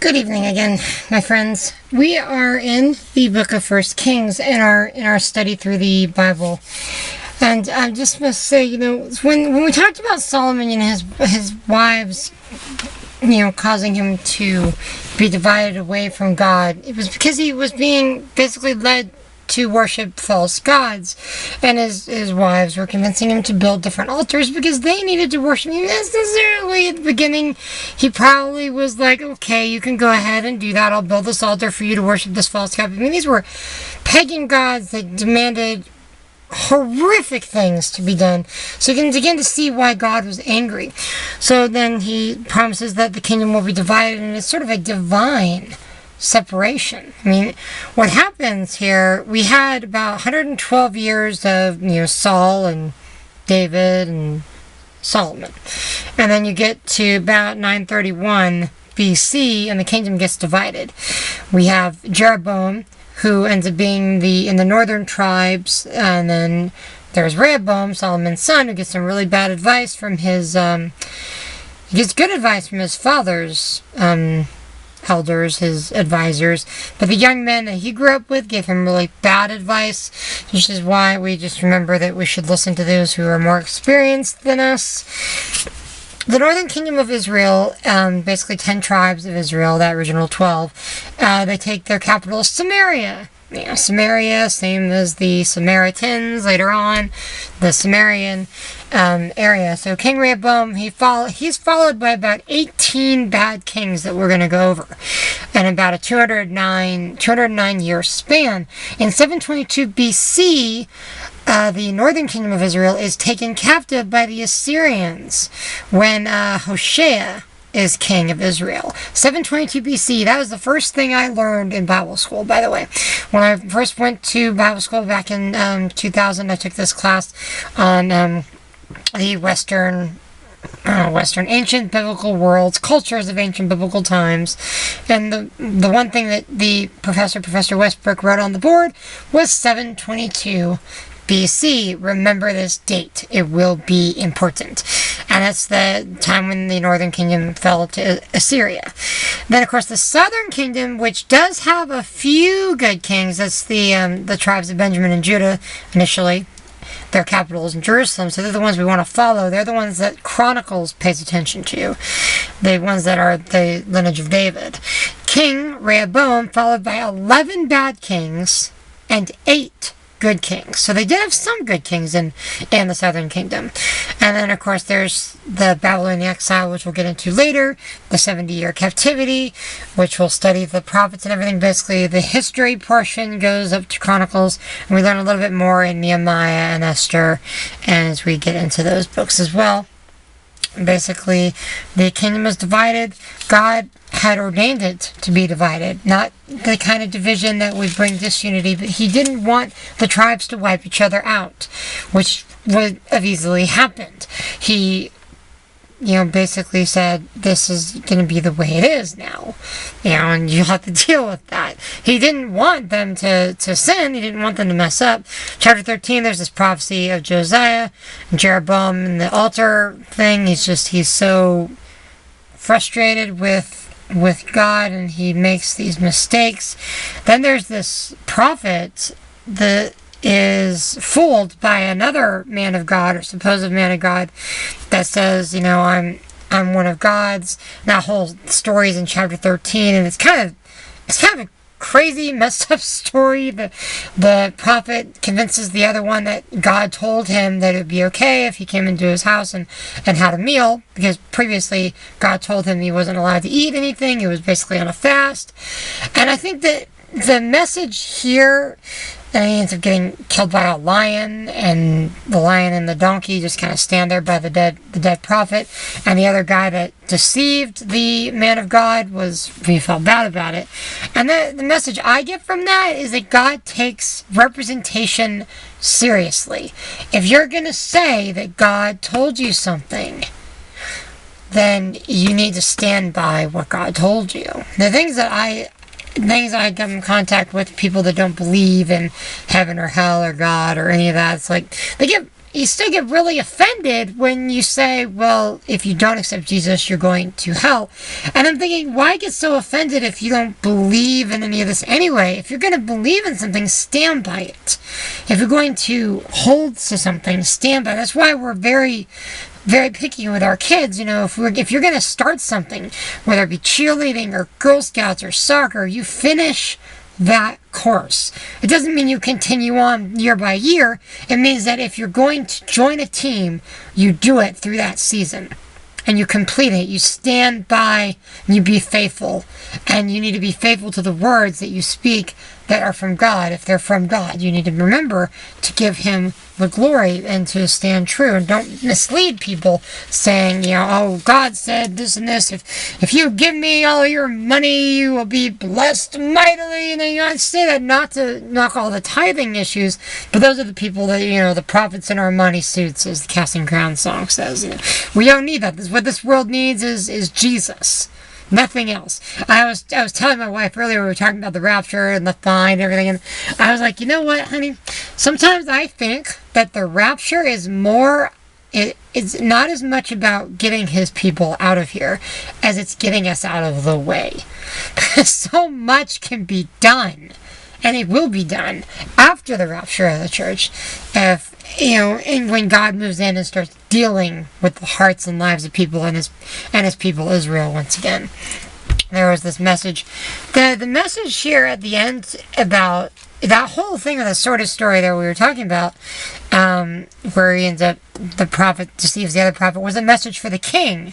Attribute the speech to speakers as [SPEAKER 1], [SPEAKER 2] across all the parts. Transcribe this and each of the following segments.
[SPEAKER 1] Good evening again, my friends. We are in the book of First Kings in our study through the Bible. And I just must say, when we talked about Solomon and his wives, causing him to be divided away from God, it was because he was being basically led to worship false gods, and his wives were convincing him to build different altars because they needed to worship him. Necessarily at the beginning, he probably was like, okay, you can go ahead and do that. I'll build this altar for you to worship this false god. I mean, these were pagan gods that demanded horrific things to be done. So you can begin to see why God was angry. So then he promises that the kingdom will be divided, and it's sort of a divine separation. I mean, what happens here, we had about 112 years of, Saul and David and Solomon. And then you get to about 931 BC, and the kingdom gets divided. We have Jeroboam, who ends up being in the northern tribes, and then there's Rehoboam, Solomon's son, who gets some really bad advice from his, he gets good advice from his father's, elders, his advisors, but the young men that he grew up with gave him really bad advice, which is why we just remember that we should listen to those who are more experienced than us. The northern kingdom of Israel, basically 10 tribes of Israel, that original 12, they take their capital, Samaria. Samaria, same as the Samaritans later on, the Sumerian area. So King Rehoboam, he's followed by about 18 bad kings that we're going to go over, and about a 209 year span. In 722 BC, the northern kingdom of Israel is taken captive by the Assyrians when Hoshea is king of Israel. 722 BC, that was the first thing I learned in Bible school, by the way. When I first went to Bible school back in 2000, I took this class on the Western ancient biblical worlds, cultures of ancient biblical times. And the one thing that the Professor Westbrook, wrote on the board was 722 BC. Remember this date. It will be important. And that's the time when the northern kingdom fell to Assyria. Then, of course, the southern kingdom, which does have a few good kings, that's the tribes of Benjamin and Judah initially. Their capital is in Jerusalem, so they're the ones we want to follow. They're the ones that Chronicles pays attention to. The ones that are the lineage of David. King Rehoboam, followed by 11 bad kings and 8 good kings. So they did have some good kings in the southern kingdom. And then, of course, there's the Babylonian exile, which we'll get into later, the 70-year captivity, which we'll study the prophets and everything. Basically, the history portion goes up to Chronicles, and we learn a little bit more in Nehemiah and Esther as we get into those books as well. Basically, the kingdom is divided. God had ordained it to be divided, not the kind of division that would bring disunity, but he didn't want the tribes to wipe each other out, which would have easily happened. He, basically said, this is going to be the way it is now, and you'll have to deal with that. He didn't want them to sin. He didn't want them to mess up. Chapter 13, there's this prophecy of Josiah and Jeroboam and the altar thing. He's so frustrated with God, and he makes these mistakes. Then there's this prophet that is fooled by another man of God, or supposed man of God, that says, I'm one of God's. That whole story's in chapter 13, and it's kind of a crazy, messed up story. The prophet convinces the other one that God told him that it would be okay if he came into his house and had a meal, because previously God told him he wasn't allowed to eat anything. He was basically on a fast. And I think that the message here, and he ends up getting killed by a lion, and the lion and the donkey just kind of stand there by the dead prophet. And the other guy that deceived the man of God he felt bad about it. And the message I get from that is that God takes representation seriously. If you're going to say that God told you something, then you need to stand by what God told you. The things I come in contact with, people that don't believe in heaven or hell or God or any of that, it's like they get you still get really offended when you say, well, if you don't accept Jesus, you're going to hell. And I'm thinking, why get so offended if you don't believe in any of this anyway? If you're going to believe in something, stand by it. If you're going to hold to something, stand by it. That's why we're very picky with our kids. You know, if you're going to start something, whether it be cheerleading or Girl Scouts or soccer, you finish that course. It doesn't mean you continue on year by year. It means that if you're going to join a team, you do it through that season. And you complete it. You stand by and you be faithful. And you need to be faithful to the words that you speak that are from God. If they're from God, you need to remember to give Him the glory and to stand true. And don't mislead people saying, you know, oh, God said this and this. If you give me all your money, you will be blessed mightily. And I say that not to knock all the tithing issues, but those are the people that, you know, the prophets in our money suits, as the Casting Crowns song says. You know, we don't need that. What this world needs is Jesus. Nothing else. I was telling my wife earlier, we were talking about the rapture and the fine and everything, and I was like, you know what, honey? Sometimes I think that the rapture is it's not as much about getting His people out of here as it's getting us out of the way. Because so much can be done, and it will be done after the rapture of the church. If, you know, and when God moves in and starts dealing with the hearts and lives of people and his people Israel once again. There was this message. The message here at the end about that whole thing of the sort of story that we were talking about, where he ends up, the prophet deceives the other prophet, was a message for the king.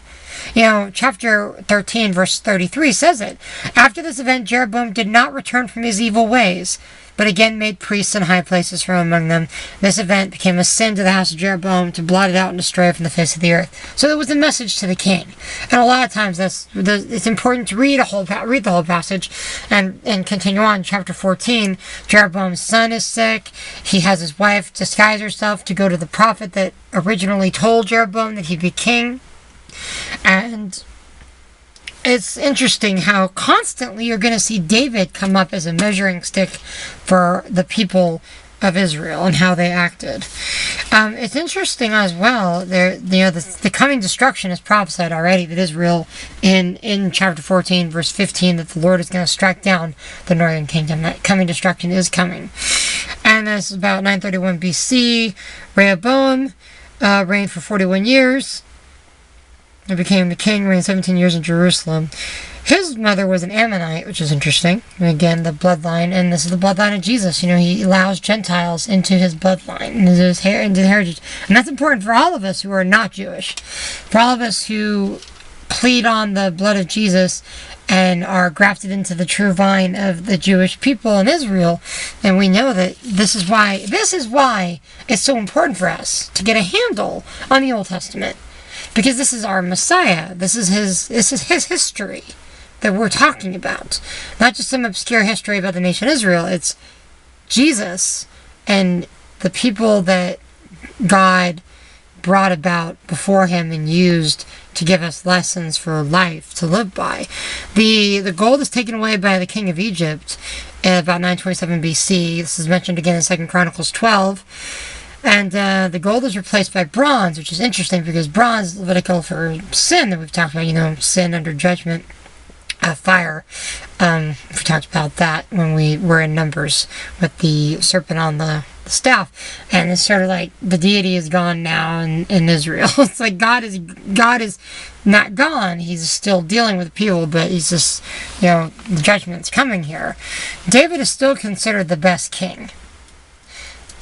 [SPEAKER 1] You know, chapter 13, verse 33 says it. After this event, Jeroboam did not return from his evil ways, but again made priests in high places from among them. This event became a sin to the house of Jeroboam to blot it out and destroy it from the face of the earth. So it was a message to the king. And a lot of times it's important to read the whole passage and continue on. Chapter 14, Jeroboam's son is sick. He has his wife disguise herself to go to the prophet that originally told Jeroboam that he'd be king. And it's interesting how constantly you're going to see David come up as a measuring stick for the people of Israel and how they acted. It's interesting as well. The coming destruction is prophesied already that Israel in chapter 14, verse 15, that the Lord is going to strike down the northern kingdom. That coming destruction is coming, and this is about 931 BC. Rehoboam reigned for 41 years. He became the king, reigned 17 years in Jerusalem. His mother was an Ammonite, which is interesting. And again, the bloodline, and this is the bloodline of Jesus. You know, he allows Gentiles into his bloodline, into his heritage. And that's important for all of us who are not Jewish. For all of us who plead on the blood of Jesus and are grafted into the true vine of the Jewish people in Israel. And we know that this is why it's so important for us to get a handle on the Old Testament. Because this is our Messiah. This is his history that we're talking about. Not just some obscure history about the nation Israel. It's Jesus and the people that God brought about before him and used to give us lessons for life to live by. The gold is taken away by the king of Egypt in about 927 BC. This is mentioned again in 2 Chronicles 12. And the gold is replaced by bronze, which is interesting because bronze is Levitical for sin that we've talked about, you know, sin under judgment, fire. We talked about that when we were in Numbers with the serpent on the staff. And it's sort of like the deity is gone now in Israel. It's like God is not gone. He's still dealing with people, but he's just, you know, the judgment's coming here. David is still considered the best king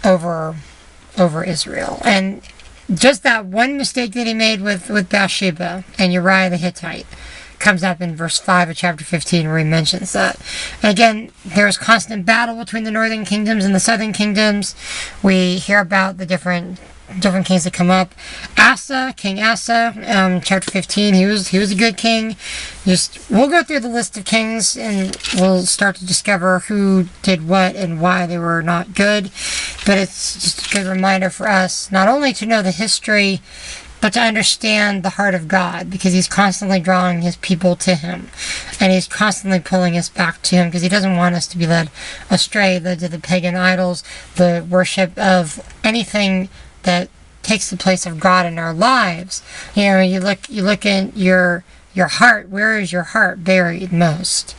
[SPEAKER 1] over Israel. And just that one mistake that he made with Bathsheba and Uriah the Hittite comes up in verse 5 of chapter 15 where he mentions that. And again, there's constant battle between the northern kingdoms and the southern kingdoms. We hear about the different kings that come up. King Asa, chapter 15, he was a good king. We'll go through the list of kings and we'll start to discover who did what and why they were not good. But it's just a good reminder for us not only to know the history, but to understand the heart of God, because he's constantly drawing his people to him. And he's constantly pulling us back to him, because he doesn't want us to be led astray to the pagan idols, the worship of anything that takes the place of God in our lives. You know, you look in your heart. Where is your heart buried most?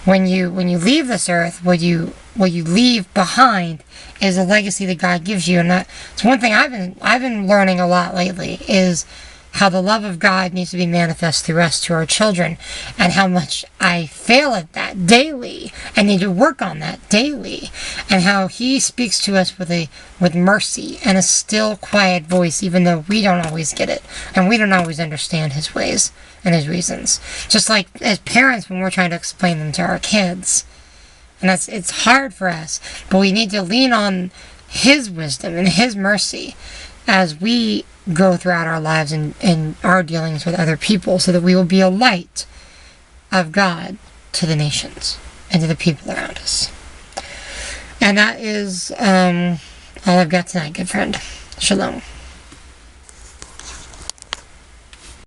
[SPEAKER 1] When you leave this earth, what you leave behind is a legacy that God gives you. And that's one thing I've been learning a lot lately, is how the love of God needs to be manifest through us to our children, and how much I fail at that daily. I need to work on that daily, and how He speaks to us with mercy and a still, quiet voice, even though we don't always get it, and we don't always understand His ways and His reasons. Just like as parents, when we're trying to explain them to our kids, and it's hard for us, but we need to lean on His wisdom and His mercy as we go throughout our lives and our dealings with other people, so that we will be a light of God to the nations and to the people around us. And that is all I've got tonight, good friend. Shalom.